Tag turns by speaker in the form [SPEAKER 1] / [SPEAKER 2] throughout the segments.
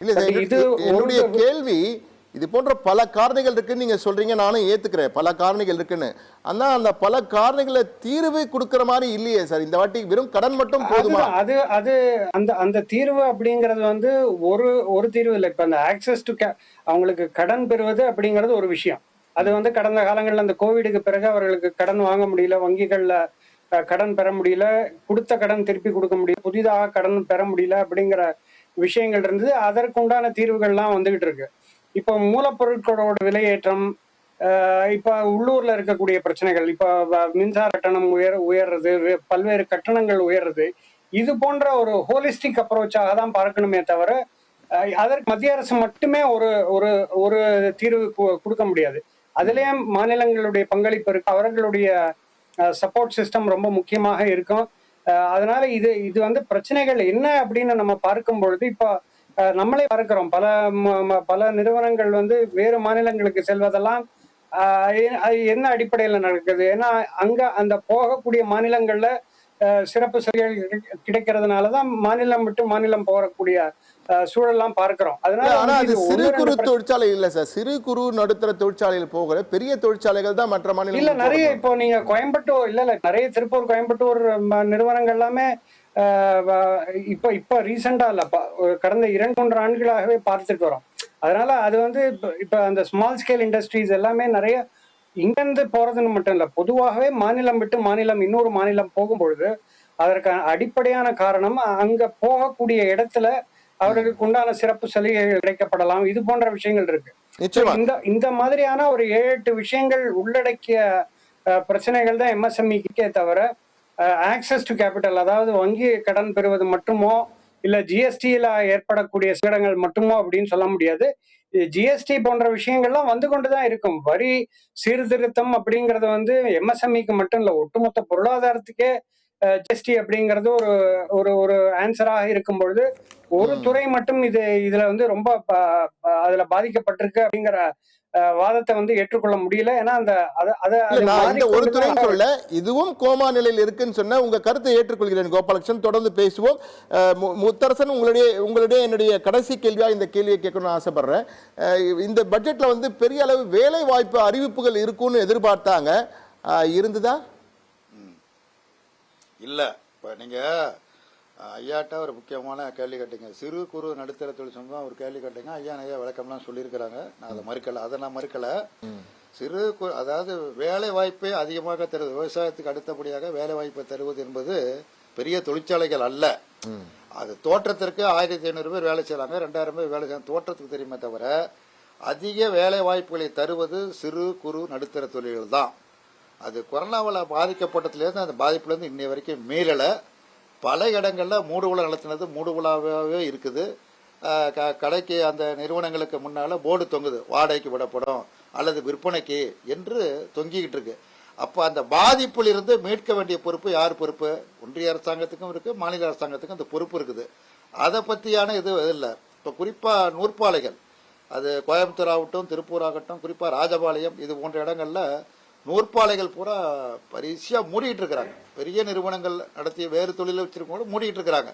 [SPEAKER 1] இல்ல
[SPEAKER 2] இது
[SPEAKER 1] என்னுடைய கேள்வி, இது போன்ற பல காரணிகள் இருக்குன்னு நீங்க சொல்றீங்க, நானும் ஏத்துக்கிறேன் பல காரணிகள் இருக்குன்னு. ஆனா அந்த பல காரணிகளை தீர்வு கொடுக்கிற மாதிரி இல்லையே சார். இந்த வாட்டி வெறும் கடன் மட்டும் போதுமா?
[SPEAKER 2] அது அது அந்த அந்த தீர்வு அப்படிங்கிறது வந்து ஒரு ஒரு தீர்வு இல்லை. இப்ப அந்த ஆக்சஸ் டு அவங்களுக்கு கடன் பெறுவது அப்படிங்கிறது ஒரு விஷயம். அது வந்து கடந்த காலங்களில் அந்த கோவிடுக்கு பிறகு அவர்களுக்கு கடன் வாங்க முடியல, வங்கிகள்ல கடன் பெற முடியல, கொடுத்த கடன் திருப்பி கொடுக்க முடியல, புதிதாக கடன் பெற முடியல அப்படிங்கிற விஷயங்கள் இருந்தது. அதற்குண்டான தீர்வுகள்லாம் வந்துகிட்டு இருக்கு. இப்போ மூலப்பொருட்களோட விலையேற்றம், இப்ப உள்ளூர்ல இருக்கக்கூடிய பிரச்சனைகள், இப்ப மின்சார கட்டணம் உயர்றது, பல்வேறு கட்டணங்கள் உயர்றது, இது போன்ற ஒரு ஹோலிஸ்டிக் அப்ரோச்சாக தான் பார்க்கணுமே தவிர அதற்கு மத்திய அரசு மட்டுமே ஒரு ஒரு ஒரு தீர்வு கொடுக்க முடியாது. அதுலயும் மாநிலங்களுடைய பங்களிப்பு இருக்கு, அவர்களுடைய சப்போர்ட் சிஸ்டம் ரொம்ப முக்கியமாக இருக்கும். அதனால இது இது வந்து பிரச்சனைகள் என்ன அப்படின்னு நம்ம பார்க்கும் பொழுது இப்போ நம்மளே பார்க்கிறோம். பல நிறுவனங்கள் வந்து வேறு மாநிலங்களுக்கு செல்வதெல்லாம் அது என்ன அடிப்படையில் நடக்குது? ஏன்னா அங்க அந்த போகக்கூடிய மாநிலங்கள்ல சிறப்பு சலுகைகள் கிடைக்கிறதுனாலதான் மாநிலம் விட்டு மாநிலம் போகக்கூடிய சூழல்லாம் பார்க்கிறோம். அதனால
[SPEAKER 1] ஆனா அது சிறு குறு
[SPEAKER 2] ஒன்று
[SPEAKER 1] தொழிற்சாலை இல்ல சார். சிறு குறு நடுத்தர தொழிற்சாலைகள் போகிற பெரிய தொழிற்சாலைகள் தான் மற்ற
[SPEAKER 2] இல்ல
[SPEAKER 1] மாநிலங்கள்
[SPEAKER 2] நிறைய. இப்போ நீங்க கோயம்புத்தூர் இல்ல நிறைய திருப்பூர் கோயம்புத்தூர் நிறுவனங்கள் எல்லாமே இப்ப இப்ப ரீசெண்டா இல்ல, கடந்த 2-3 ஆண்டுகளாகவே பார்த்துட்டு வரோம். அதனால அது வந்து இப்ப அந்த ஸ்மால் ஸ்கேல் இண்டஸ்ட்ரீஸ் எல்லாமே நிறைய இங்கிருந்து போறதுன்னு மட்டும் இல்ல, பொதுவாகவே மாநிலம் விட்டு மாநிலம் இன்னொரு மாநிலம் போகும் பொழுது அதற்கு அடிப்படையான காரணம் அங்க போகக்கூடிய இடத்துல அவர்களுக்கு உண்டான சிறப்பு சலுகைகள் கிடைக்கப்படலாம். இது போன்ற விஷயங்கள் இருக்கு. இந்த இந்த மாதிரியான ஒரு 7-8 விஷயங்கள் உள்ளடக்கிய பிரச்சனைகள் தான் எம்எஸ்எம்இக்கே தவிர ஆக்சஸ் டு கேபிட்டல், அதாவது வங்கி கடன் பெறுவது மட்டுமோ இல்ல ஜிஎஸ்டியில ஏற்படக்கூடிய சங்கடங்கள் மட்டுமோ அப்படின்னு சொல்ல முடியாது. ஜிஎஸ்டி போன்ற விஷயங்கள்லாம் வந்து கொண்டுதான் இருக்கும். வரி சீர்திருத்தம் அப்படிங்கறது வந்து எம்எஸ்எம்இக்கு மட்டும் இல்ல, ஒட்டுமொத்த பொருளாதாரத்துக்கே ஜிஎஸ்டி அப்படிங்கிறது ஒரு ஒரு ஒரு ஆன்சராக இருக்கும் பொழுது ஒரு துறை மட்டும் இதுல வந்து ரொம்ப அதுல பாதிக்கப்பட்டிருக்கு அப்படிங்கிற வாதத்தை வந்து ஏற்றுக்கொள்ள முடியல. ஏன்னா அந்த
[SPEAKER 1] ஒரு துறை சொல்ல இதுவும் கோமா நிலையில் இருக்குன்னு சொன்ன உங்க கருத்தை ஏற்றுக்கொள்கிறேன் கோபாலகிருஷ்ணன். தொடர்ந்து பேசுவோம். முத்தரசன், உங்களுடைய என்னுடைய கடைசி கேள்வியா இந்த கேள்வியை கேட்கணும்னு ஆசைப்படுறேன். இந்த பட்ஜெட்ல வந்து பெரிய அளவு வேலை வாய்ப்பு அறிவிப்புகள் இருக்கும்னு எதிர்பார்த்தாங்க, இருந்ததா?
[SPEAKER 3] இல்ல. இப்ப நீங்க ஐயாட்ட ஒரு முக்கியமான கேள்வி கேட்டீங்க. சிறு குறு நடுத்தர தொழில் சங்கம் ஒரு கேள்வி கேட்டீங்க. ஐயா நிறைய விளக்கம்லாம் சொல்லியிருக்கிறாங்க. நான் அதை மறுக்கல. சிறு அதாவது வேலை வாய்ப்பை அதிகமாக தருவது, விவசாயத்துக்கு அடுத்தபடியாக வேலை வாய்ப்பை தருவது என்பது பெரிய தொழிற்சாலைகள் அல்ல. அது தோற்றத்திற்கு 1500 பேர் வேலை செய்யறாங்க, 2000 பேர் வேலை செய்யறாங்க, தோற்றத்துக்கு தெரியுமே தவிர அதிக வேலை வாய்ப்புகளை தருவது சிறு குறு நடுத்தர தொழில்கள் தான். அது கொரோனாவில் பாதிக்கப்பட்டதுலேருந்து அந்த பாதிப்புலேருந்து இன்னை வரைக்கும் மீறல. பல இடங்கள்ல மூடுவிழா நடத்தினது மூடுவிழாவே இருக்குது. கடைக்கு அந்த நிறுவனங்களுக்கு முன்னால போர்டு தொங்குது, வாடகைக்கு விடப்படும் அல்லது விற்பனைக்கு என்று தொங்கிக்கிட்டு இருக்கு. அப்ப அந்த பாதிப்பில் இருந்து மீட்க வேண்டிய பொறுப்பு யார் பொறுப்பு? ஒன்றிய அரசாங்கத்துக்கும் இருக்கு, மாநில அரசாங்கத்துக்கும் அந்த பொறுப்பு இருக்குது. அதை பத்தியான இது இல்லை. இப்ப குறிப்பா நூற்பாலைகள், அது கோயம்புத்தூர் ஆகட்டும், திருப்பூர் ஆகட்டும், குறிப்பா ராஜபாளையம், இது போன்ற இடங்கள்ல நூற்பாலைகள் பூரா பரிசியா மூடிட்டு இருக்கிறாங்க. பெரிய நிறுவனங்கள் நடத்திய வேறு தொழில வச்சிருக்கோம் மூடிட்டு இருக்கிறாங்க,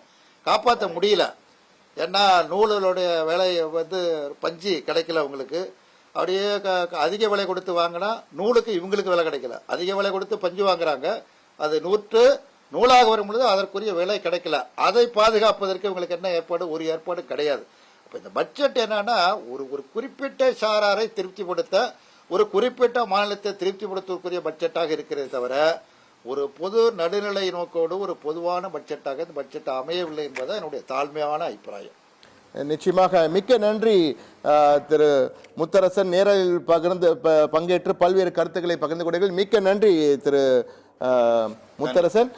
[SPEAKER 3] காப்பாற்ற முடியல. ஏன்னா நூலுடைய விலை வந்து பஞ்சு கிடைக்கல அவங்களுக்கு. அப்படியே அதிக விலை கொடுத்து வாங்கினா நூலுக்கு இவங்களுக்கு விலை கிடைக்கல, அதிக விலை கொடுத்து பஞ்சு வாங்குறாங்க, அது நூலாக வரும் பொழுது அதற்குரிய விலை கிடைக்கல. அதை பாதுகாப்பதற்கு இவங்களுக்கு என்ன ஏற்பாடு? ஒரு ஏற்பாடு கிடையாது. அப்ப இந்த பட்ஜெட் என்னன்னா ஒரு குறிப்பிட்ட சாராரை திருப்திப்படுத்த, ஒரு குறிப்பிட்ட மாநிலத்தை திருப்திப்படுத்தக்கூடிய பட்ஜெட்டாக இருக்கிறதே தவிர ஒரு பொது நடுநிலை நோக்கோடு ஒரு பொதுவான பட்ஜெட்டாக இந்த பட்ஜெட் அமையவில்லை என்பது என்னுடைய தாழ்மையான அபிப்பிராயம்.
[SPEAKER 1] நிச்சயமாக மிக்க நன்றி திரு முத்தரசன். நேரில் பங்கேற்று பல்வேறு கருத்துக்களை பகிர்ந்து கொண்டீர்கள். மிக்க நன்றி திரு முத்தரசன்.